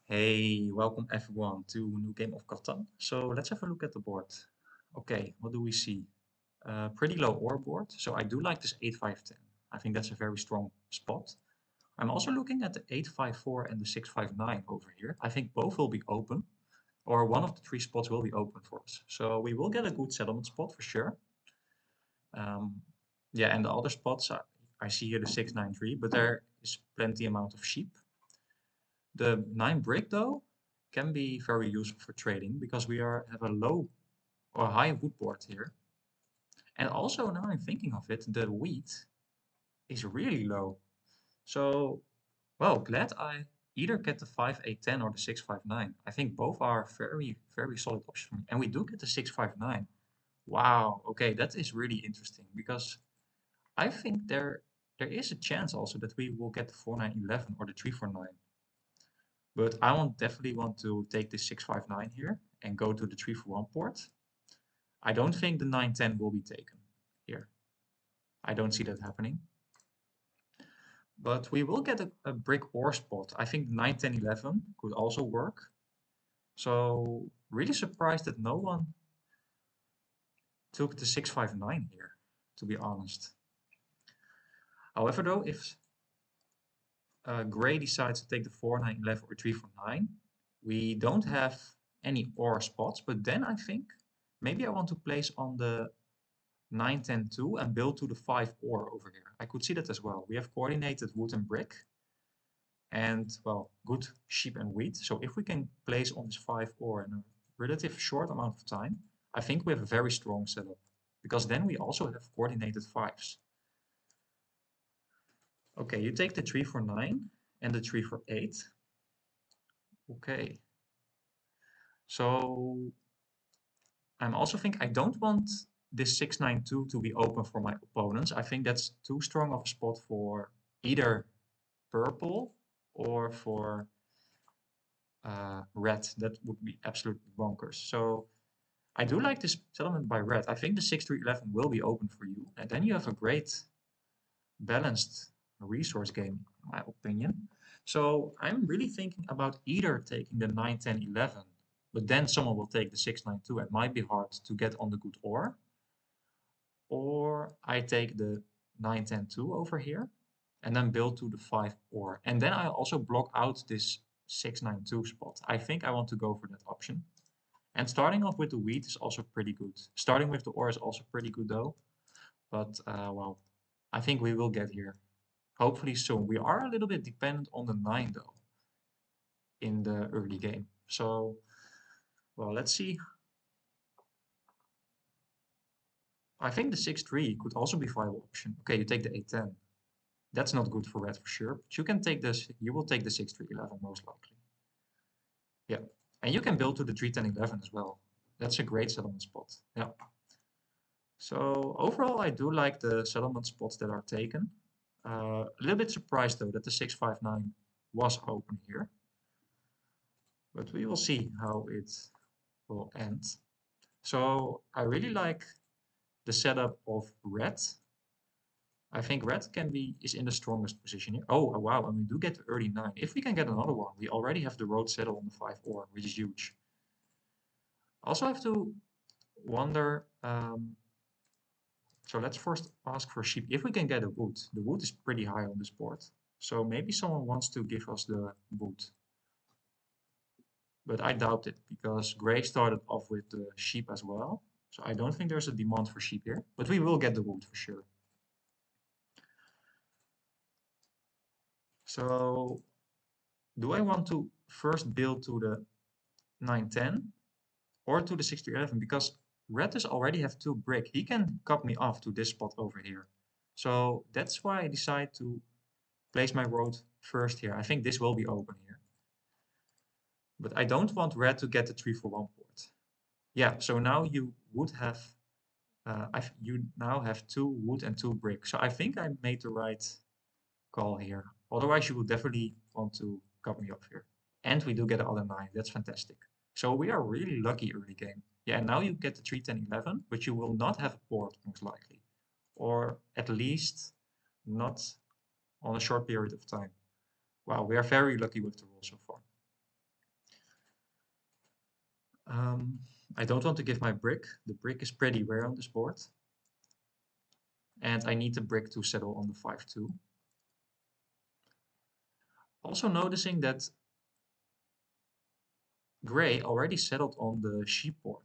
Hey, welcome everyone to a new game of Catan. So let's have a look at the board. Okay, what do we see? Pretty low ore board, so I do like this 8-5-10. I think that's a very strong spot. I'm also looking at the 8-5-4 and the 6-5-9 over here. I think both will be open, or one of the three spots will be open for us. So we will get a good settlement spot for sure. Um, yeah, and the other spots, I see here the 6-9-3, but there is plenty amount of sheep. The 9 brick though can be very useful for trading because we have a low or high wood board here. And also now I'm thinking of it, the wheat is really low. So, well, glad I either get the 5-8-10 or the 6-5-9. I think both are very, very solid options for me. And we do get the 6-5-9. Wow, okay, that is really interesting because I think there is a chance also that we will get the 4-9-11 or the 3-4-9. But I definitely want to take this 6-5-9 here and go to the 3-4-1 port. I don't think the 9-10 will be taken here. I don't see that happening. But we will get a brick ore spot. I think the 9-10-11 could also work. So really surprised that no one took the 6-5-9 here, to be honest. However, though, if Gray decides to take the 4-9-11 or 3-4-9, we don't have any ore spots, but then I think maybe I want to place on the 9-10-2 and build to the 5 ore over here. I could see that as well. We have coordinated wood and brick and, well, good sheep and wheat. So if we can place on this 5 ore in a relative short amount of time, I think we have a very strong setup because then we also have coordinated 5s. Okay, you take the 3-4-9 and the 3-4-8. Okay. So I'm also think I don't want this 6-9-2 to be open for my opponents. I think that's too strong of a spot for either purple or for red. That would be absolutely bonkers. So I do like this settlement by red. I think the 6-3-11 will be open for you. And then you have a great balanced resource game, in my opinion. So I'm really thinking about either taking the 9-10-11, but then someone will take the 6-9-2. It might be hard to get on the good ore. Or I take the 9-10-2 over here and then build to the 5 ore. And then I also block out this 6-9-2 spot. I think I want to go for that option. And starting off with the wheat is also pretty good. Starting with the ore is also pretty good though. But well, I think we will get here. Hopefully soon. We are a little bit dependent on the 9 though in the early game. So, well, let's see. I think the 6-3 could also be a viable option. Okay, you take the 8-10. That's not good for red for sure. But you can take this. You will take the 6-3-11 most likely. Yeah, and you can build to the 3-10-11 as well. That's a great settlement spot. Yeah. So overall, I do like the settlement spots that are taken. A little bit surprised though that the 6-5-9 was open here, but we will see how it will end. So I really like the setup of red. I think red is in the strongest position here. Oh, wow, and we do get the early 9. If we can get another one, we already have the road settle on the 5 ore, which is huge. Also have to wonder, so let's first ask for sheep. If we can get a wood, the wood is pretty high on this board. So maybe someone wants to give us the wood. But I doubt it because Gray started off with the sheep as well. So I don't think there's a demand for sheep here, but we will get the wood for sure. So do I want to first build to the 9-10 or to the 6-11? Because red does already have 2 brick. He can cut me off to this spot over here. So that's why I decide to place my road first here. I think this will be open here. But I don't want red to get the 3-4-1 port. Yeah, so now you would have you now have 2 wood and 2 brick. So I think I made the right call here. Otherwise, you will definitely want to cut me off here. And we do get another 9. That's fantastic. So we are really lucky early game. Yeah, now you get the 3-10-11, but you will not have a port most likely. Or at least not on a short period of time. Wow, we are very lucky with the roll so far. I don't want to give my brick. The brick is pretty rare on this board. And I need the brick to settle on the 5-2. Also noticing that gray already settled on the sheep board.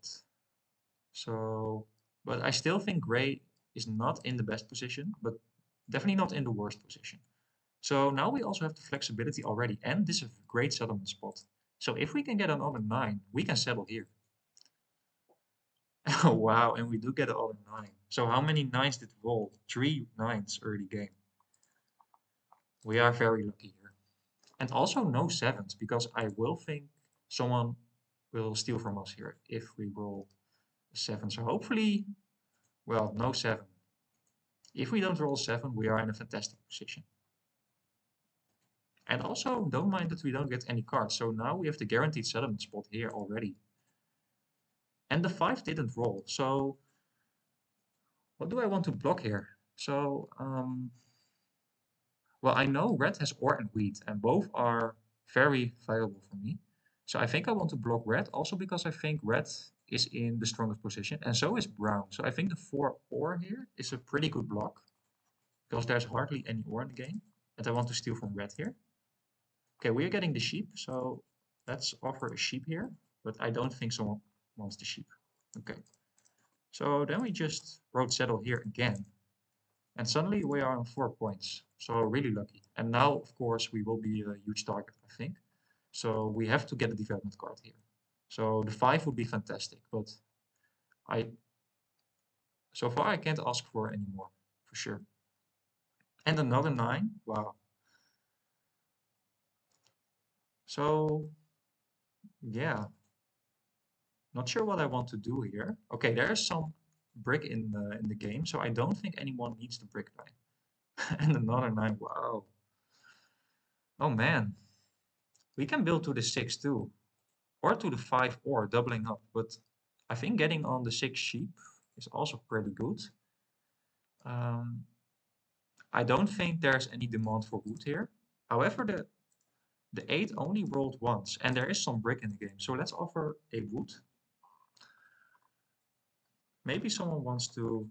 So, but I still think gray is not in the best position, but definitely not in the worst position. So now we also have the flexibility already, and this is a great settlement spot. So if we can get another 9, we can settle here. Oh, wow, and we do get another 9. So how many 9s did we roll? 3 9s early game. We are very lucky here. And also no 7s, because I will think someone will steal from us here if we roll a 7. So hopefully, well, no 7. If we don't roll 7, we are in a fantastic position. And also, don't mind that we don't get any cards. So now we have the guaranteed settlement spot here already. And the 5 didn't roll. So what do I want to block here? So, well, I know red has ore and wheat, and both are very valuable for me. So I think I want to block red, also because I think red is in the strongest position, and so is brown. So I think the 4 ore here is a pretty good block, because there's hardly any ore in the game, and I want to steal from red here. Okay, we are getting the sheep, so let's offer a sheep here, but I don't think someone wants the sheep. Okay, so then we just wrote settle here again, and suddenly we are on 4 points, so really lucky. And now, of course, we will be a huge target, I think. So we have to get a development card here. So the 5 would be fantastic, but I so far I can't ask for any more, for sure. And another 9, wow. So yeah, not sure what I want to do here. Okay, there's some brick in the game, so I don't think anyone needs the brick line. And another 9, wow. Oh man, we can build to the 6 too, or to the 5 or doubling up, but I think getting on the 6 sheep is also pretty good. Um, I don't think there's any demand for wood here. However, the 8 only rolled once, and there is some brick in the game, so let's offer a wood. Maybe someone wants to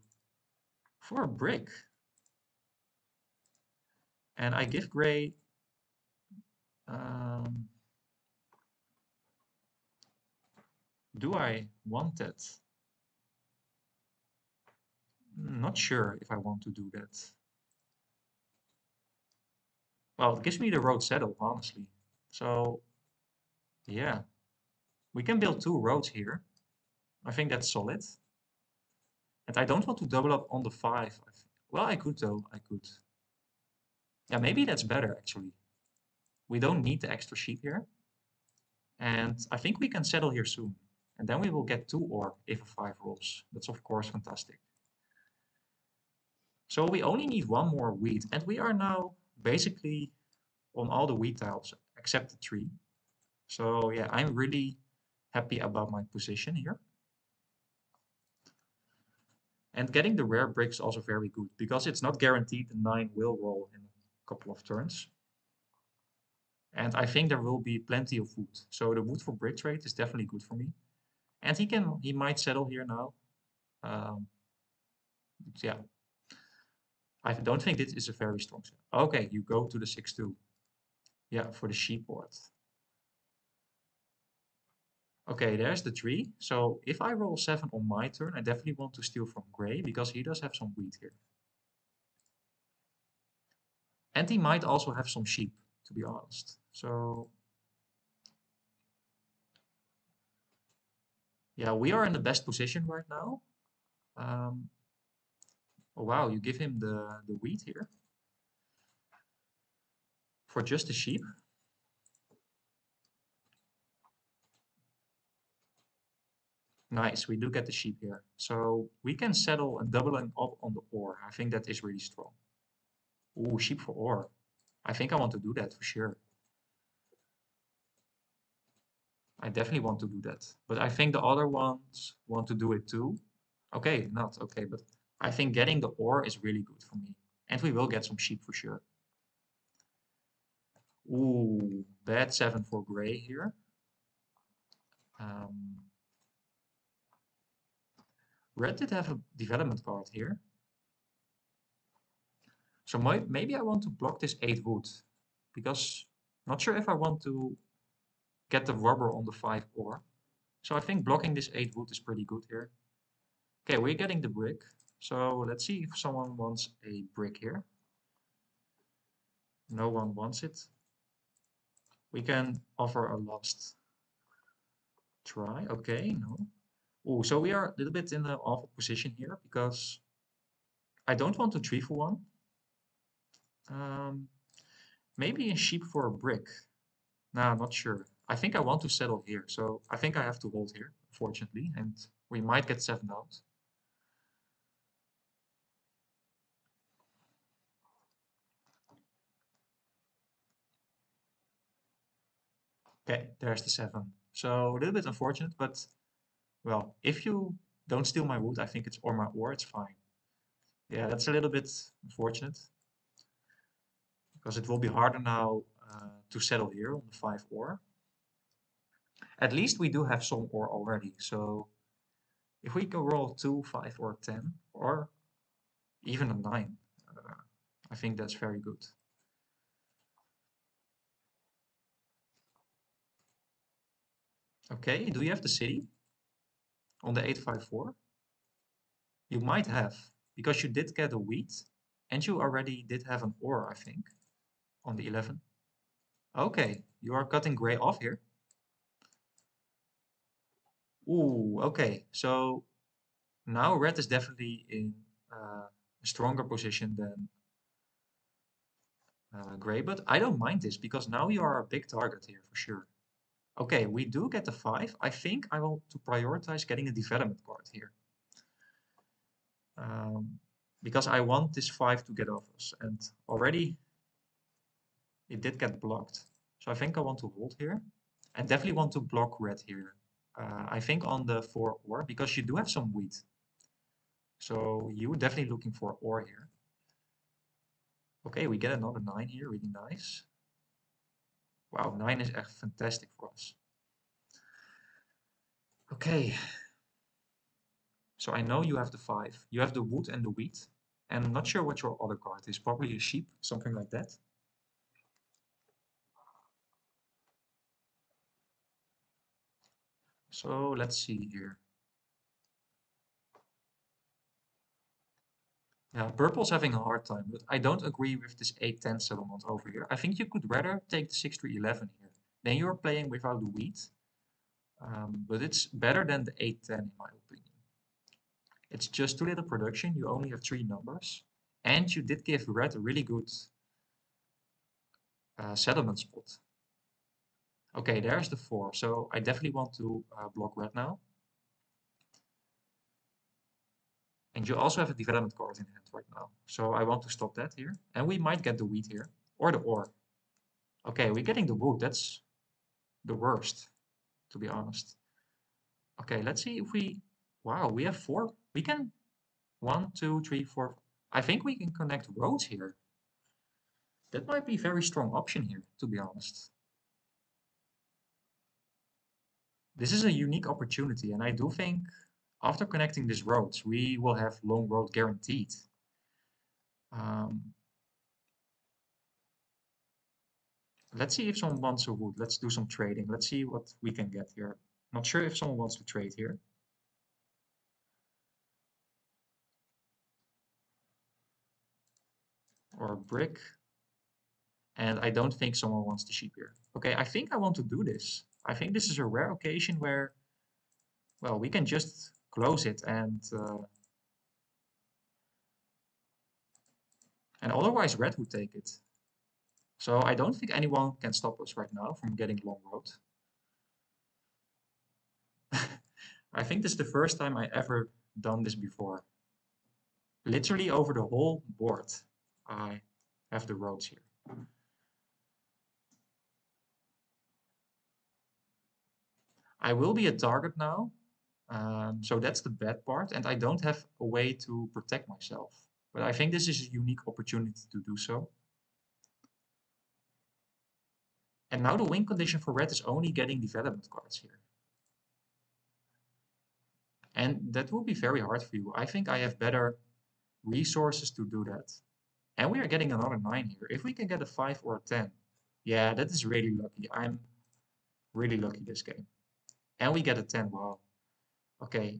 for a brick. And I give gray do I want that? Not sure if I want to do that. Well, it gives me the road settle, honestly. So, yeah. We can build 2 roads here. I think that's solid. And I don't want to double up on the 5. Well, I could though. I could. Yeah, maybe that's better, actually. We don't need the extra sheep here. And I think we can settle here soon. And then we will get 2 ore if a 5 rolls. That's, of course, fantastic. So we only need 1 more wheat. And we are now basically on all the wheat tiles except the 3. So yeah, I'm really happy about my position here. And getting the rare brick is also very good because it's not guaranteed the 9 will roll in a couple of turns. And I think there will be plenty of wood. So the wood for brick trade is definitely good for me. And he might settle here now. Yeah, I don't think this is a very strong set. Okay, you go to the 6-2. Yeah, for the sheep board. Okay, there's the 3. So if I roll 7 on my turn, I definitely want to steal from gray because he does have some wheat here. And he might also have some sheep, to be honest. So yeah, we are in the best position right now. Oh wow, you give him the wheat here for just the sheep. Nice, we do get the sheep here. So we can settle and doubling up on the ore. I think that is really strong. Ooh, sheep for ore. I think I want to do that for sure. I definitely want to do that. But I think the other ones want to do it too. Okay, not okay, but I think getting the ore is really good for me. And we will get some sheep for sure. Ooh, bad 7 for gray here. Red did have a development card here. So maybe I want to block this 8 wood. Because not sure if I want to get the rubber on the 5 ore. So I think blocking this 8 wood is pretty good here. Okay, we're getting the brick. So let's see if someone wants a brick here. No one wants it. We can offer a last try. Okay, no. Oh, so we are a little bit in an awful position here because I don't want to 3 for 1. Um, maybe a sheep for a brick. Nah, not sure. I think I want to settle here, so I think I have to hold here, unfortunately, and we might get 7 out. Okay, there's the 7. So a little bit unfortunate, but well, if you don't steal my wood, I think it's or my ore, it's fine. Yeah, that's a little bit unfortunate because it will be harder now to settle here on the 5 ore. At least we do have some ore already, so if we can roll 2, 5, or 10, or even a 9, uh, I think that's very good. Okay, do you have the city on the 854? You might have, because you did get a wheat, and you already did have an ore, I think, on the 11. Okay, you are cutting gray off here. Ooh, okay. So now red is definitely in a stronger position than gray, but I don't mind this because now you are a big target here for sure. Okay, we do get the 5. I think I will to prioritize getting a development card here. Um, because I want this 5 to get off us, and already it did get blocked. So I think I want to hold here, and definitely want to block red here. I think on the 4 ore, because you do have some wheat. So you definitely looking for ore here. Okay, we get another 9 here, really nice. Wow, 9 is echt fantastic for us. Okay, so I know you have the 5. You have the wood and the wheat. And I'm not sure what your other card is. Probably a sheep, something like that. So let's see here. Yeah, purple's having a hard time, but I don't agree with this 8-10 settlement over here. I think you could rather take the 6-3-11 here. Then you're playing without the wheat. But it's better than the 8-10 in my opinion. It's just too little production. You only have 3 numbers. And you did give red a really good settlement spot. Okay, there's the 4. So I definitely want to block red now. And you also have a development card in hand right now. So I want to stop that here. And we might get the wheat here. Or the ore. Okay, we're getting the wood. That's the worst, to be honest. Okay, let's see if we... Wow, we have 4. We can... 1, 2, 3, 4... I think we can connect roads here. That might be a very strong option here, to be honest. This is a unique opportunity, and I do think after connecting these roads, we will have long road guaranteed. Um, let's see if someone wants a wood. Let's do some trading. Let's see what we can get here. Not sure if someone wants to trade here. Or a brick. And I don't think someone wants the sheep here. Okay, I think I want to do this. I think this is a rare occasion where, well, we can just close it and otherwise red would take it. So I don't think anyone can stop us right now from getting long road. I think this is the first time I ever done this before. Literally over the whole board, I have the roads here. I will be a target now, so that's the bad part, and I don't have a way to protect myself. But I think this is a unique opportunity to do so. And now the win condition for red is only getting development cards here. And that will be very hard for you. I think I have better resources to do that. And we are getting another 9 here. If we can get a 5 or a 10, yeah, that is really lucky. I'm really lucky this game. And we get a 10, wow. Okay,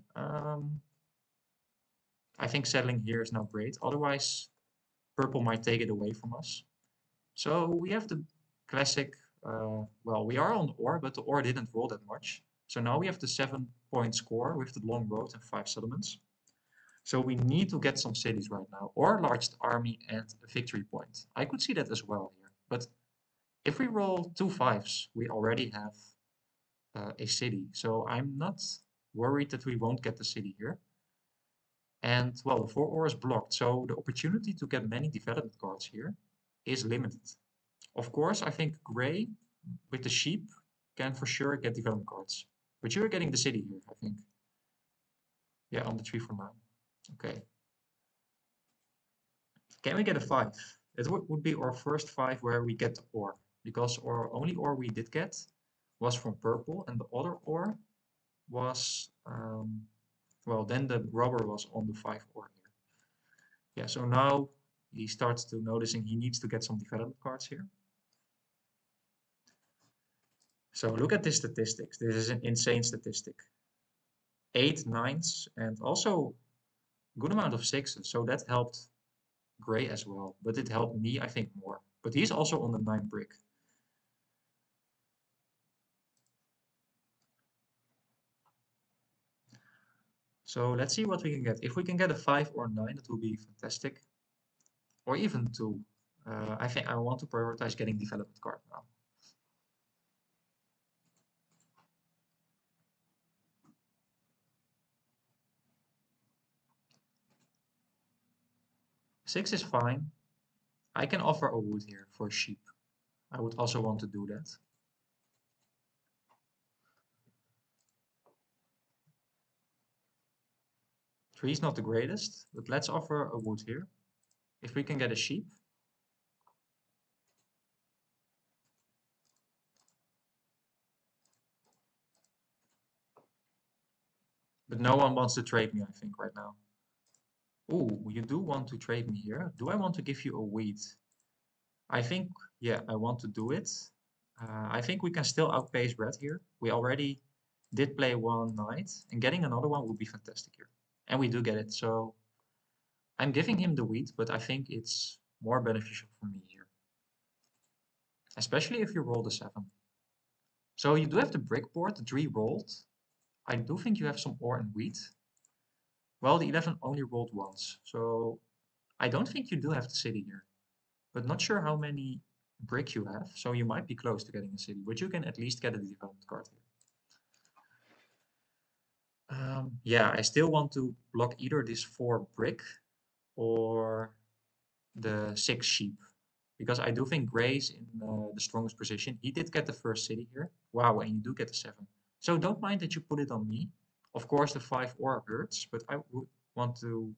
I think settling here is now great. Otherwise, purple might take it away from us. So we have the classic, well, we are on ore, but the ore didn't roll that much. So now we have the 7-point score with the long road and 5 settlements. So we need to get some cities right now, or a large army and a victory point. I could see that as well here. But if we roll 2 5s, we already have a city. So I'm not worried that we won't get the city here. And well, the 4 ore is blocked, so the opportunity to get many development cards here is limited. Of course, I think gray with the sheep can for sure get development cards. But you're getting the city here, I think. Yeah, on the 3 for 9. Okay. Can we get a 5? It would be our first 5 where we get the ore. Because our only ore we did get was from purple, and the other ore was, well, then the rubber was on the 5 ore here. Yeah, so now he starts to noticing he needs to get some development cards here. So look at this statistics. This is an insane statistic. 8 nines and also good amount of 6s. So that helped gray as well. But it helped me, I think, more. But he's also on the 9 brick. So let's see what we can get. If we can get a 5 or 9, that would be fantastic. Or even 2. I think I want to prioritize getting development card now. Six is fine. I can offer a wood here for a sheep. I would also want to do that. Three is not the greatest, but let's offer a wood here. If we can get a sheep. But no one wants to trade me, I think, right now. Oh, you do want to trade me here. Do I want to give you a wheat? I think, yeah, I want to do it. I think we can still outpace red here. We already did play one knight, and getting another one would be fantastic here. And we do get it, so I'm giving him the wheat, but I think it's more beneficial for me here. Especially if you roll the 7. So you do have the brick board, the 3 rolled. I do think you have some ore and wheat. Well, the 11 only rolled once, so I don't think you do have the city here. But not sure how many brick you have, so you might be close to getting a city, but you can at least get a development card here. Yeah, I still want to block either this 4 brick or the 6 sheep, because I do think Gray's in the strongest position. He did get the first city here. Wow, and you do get the 7. So don't mind that you put it on me. Of course, the 5 ore hurts, but I would want to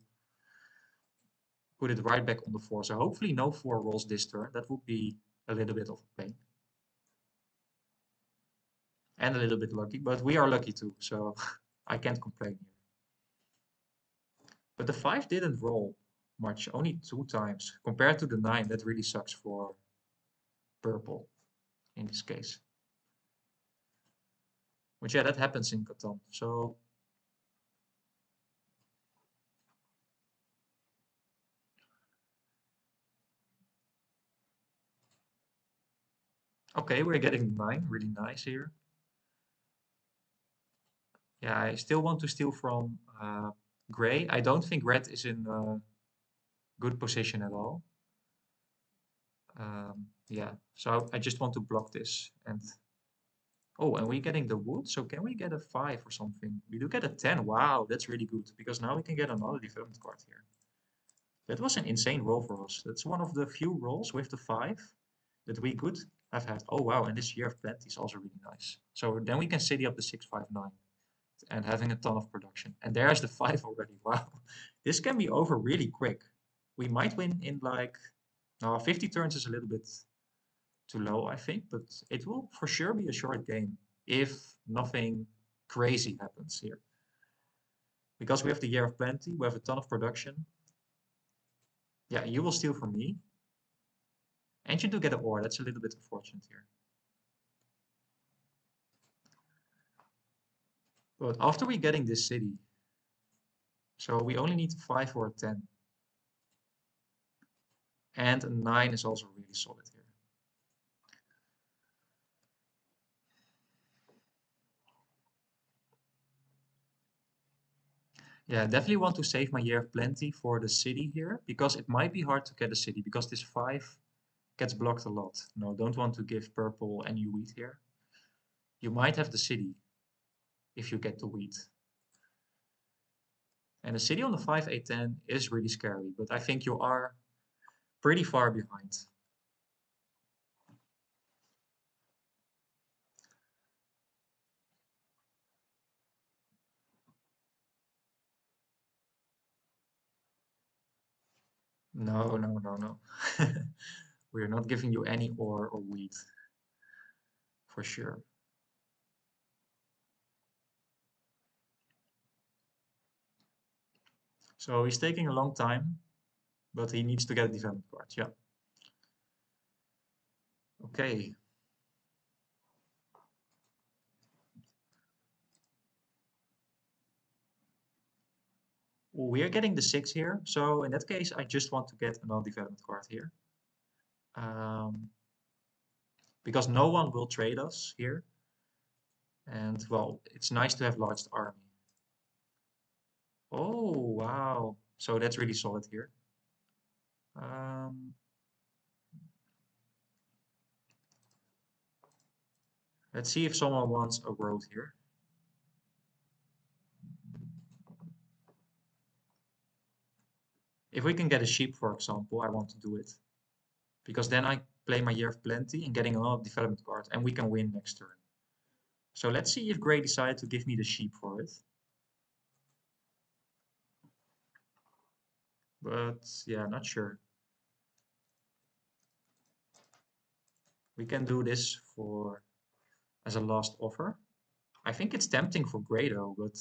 put it right back on the 4. So hopefully no 4 rolls this turn. That would be a little bit of a pain. And a little bit lucky, but we are lucky too, so I can't complain here. But the 5 didn't roll much, only 2 times. Compared to the 9, that really sucks for purple in this case. But yeah, that happens in Catan. So okay, we're getting 9, really nice here. Yeah, I still want to steal from gray. I don't think red is in a good position at all. Yeah, so I just want to block this. And oh, and we're getting the wood. So can we get a 5 or something? We do get a 10. Wow, that's really good. Because now we can get another development card here. That was an insane roll for us. That's one of the few rolls with the 5 that we could have had. Oh, wow. And this year of plenty is also really nice. So then we can city up the 659 and having a ton of production. And there's the 5 already. Wow. This can be over really quick. We might win in like, 50 turns is a little bit too low, I think, but it will for sure be a short game if nothing crazy happens here. Because we have the year of plenty, we have a ton of production. Yeah, you will steal from me. And you do get an ore, that's a little bit unfortunate here. But after we getting this city, so we only need 5 or a 10. And a 9 is also really solid here. Yeah, definitely want to save my year of plenty for the city here, because it might be hard to get a city, because this 5 gets blocked a lot. No, don't want to give purple any wheat here. You might have the city if you get the wheat. And the city on the 5, 8, 10 is really scary, but I think you are pretty far behind. No, no, no, no. We're not giving you any ore or wheat, for sure. So he's taking a long time, but he needs to get a development card. Yeah. Okay. We are getting the 6 here. So in that case, I just want to get another development card here. Um, because no one will trade us here. And well, it's nice to have large army. Oh, wow. So that's really solid here. Um, let's see if someone wants a road here. If we can get a sheep, for example, I want to do it. Because then I play my Year of Plenty and getting another development card, and we can win next turn. So let's see if Gray decides to give me the sheep for it. But yeah, not sure. We can do this for as a last offer. I think it's tempting for Gray though, but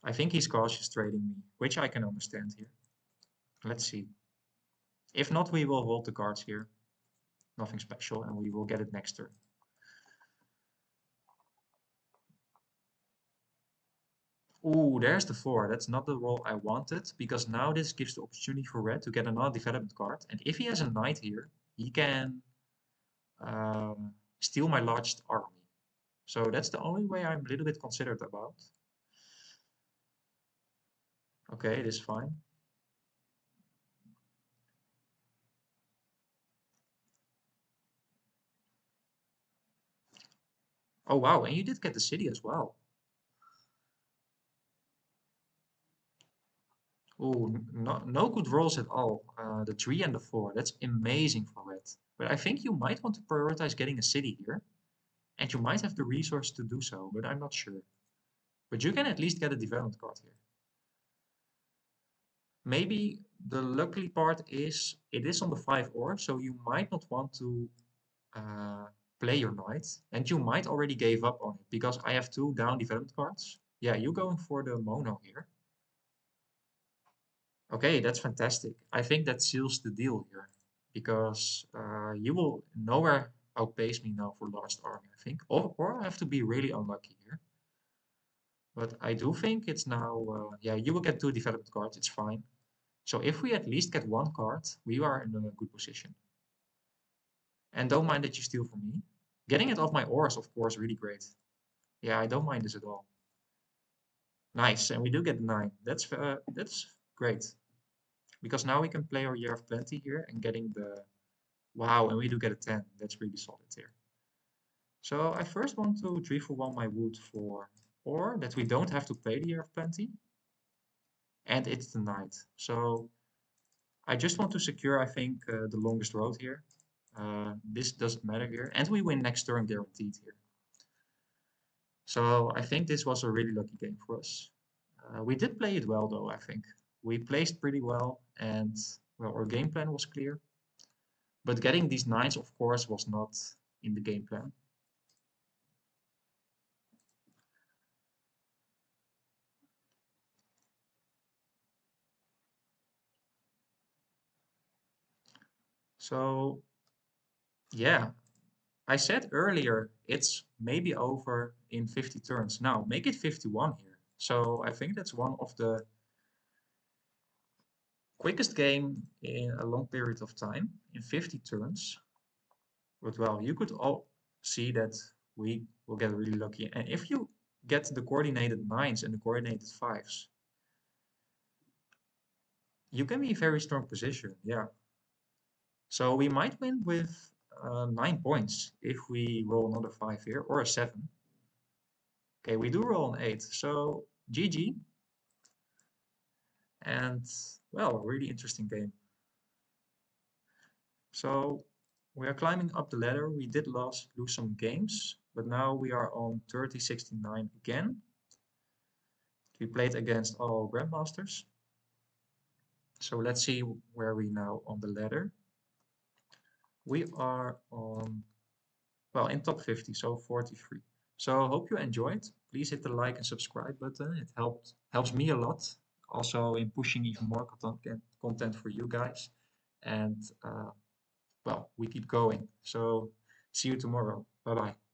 I think he's cautious trading me, which I can understand here. Let's see. If not, we will hold the cards here. Nothing special, and we will get it next turn. Ooh, there's the 4. That's not the roll I wanted, because now this gives the opportunity for red to get another development card. And if he has a knight here, he can steal my largest army. So that's the only way I'm a little bit considered about. Okay, it is fine. Oh wow, and you did get the city as well. Oh, no good rolls at all. The 3 and the 4. That's amazing for red. But I think you might want to prioritize getting a city here. And you might have the resource to do so, but I'm not sure. But you can at least get a development card here. Maybe the lucky part is it is on the 5 ore, so you might not want to uh, play your knight. And you might already gave up on it, because I have 2 down development cards. Yeah, you're going for the mono here. Okay, that's fantastic. I think that seals the deal here, because you will nowhere outpace me now for last army, I think. Or I have to be really unlucky here. But I do think it's now, yeah, you will get 2 development cards, it's fine. So if we at least get 1 card, we are in a good position. And don't mind that you steal from me. Getting it off my ore is, of course, really great. Yeah, I don't mind this at all. Nice, and we do get 9. That's great. Because now we can play our Year of Plenty here and getting the... Wow, and we do get a 10. That's really solid here. So I first want to 3 for 1 my wood for ore, that we don't have to play the Year of Plenty. And it's the night. So I just want to secure, I think, the longest road here. This doesn't matter here. And we win next turn guaranteed here. So I think this was a really lucky game for us. We did play it well though, I think. We placed pretty well, and well, our game plan was clear. But getting these nines, of course, was not in the game plan. So yeah, I said earlier it's maybe over in 50 turns. Now make it 51 here. So I think that's one of the quickest game in a long period of time in 50 turns. But well, you could all see that we will get really lucky. And if you get the coordinated nines and the coordinated fives, you can be in very strong position. Yeah. So we might win with 9 points if we roll another five here or a seven. Okay, we do roll an eight. So GG. And well, really interesting game. So we are climbing up the ladder. We did lose some games, but now we are on 30-69 again. We played against all grandmasters. So let's see where we now on the ladder. We are on, well, in top 50, so 43. So hope you enjoyed. Please hit the like and subscribe button. It helps me a lot. Also in pushing even more content for you guys. And well, we keep going. So see you tomorrow. Bye bye.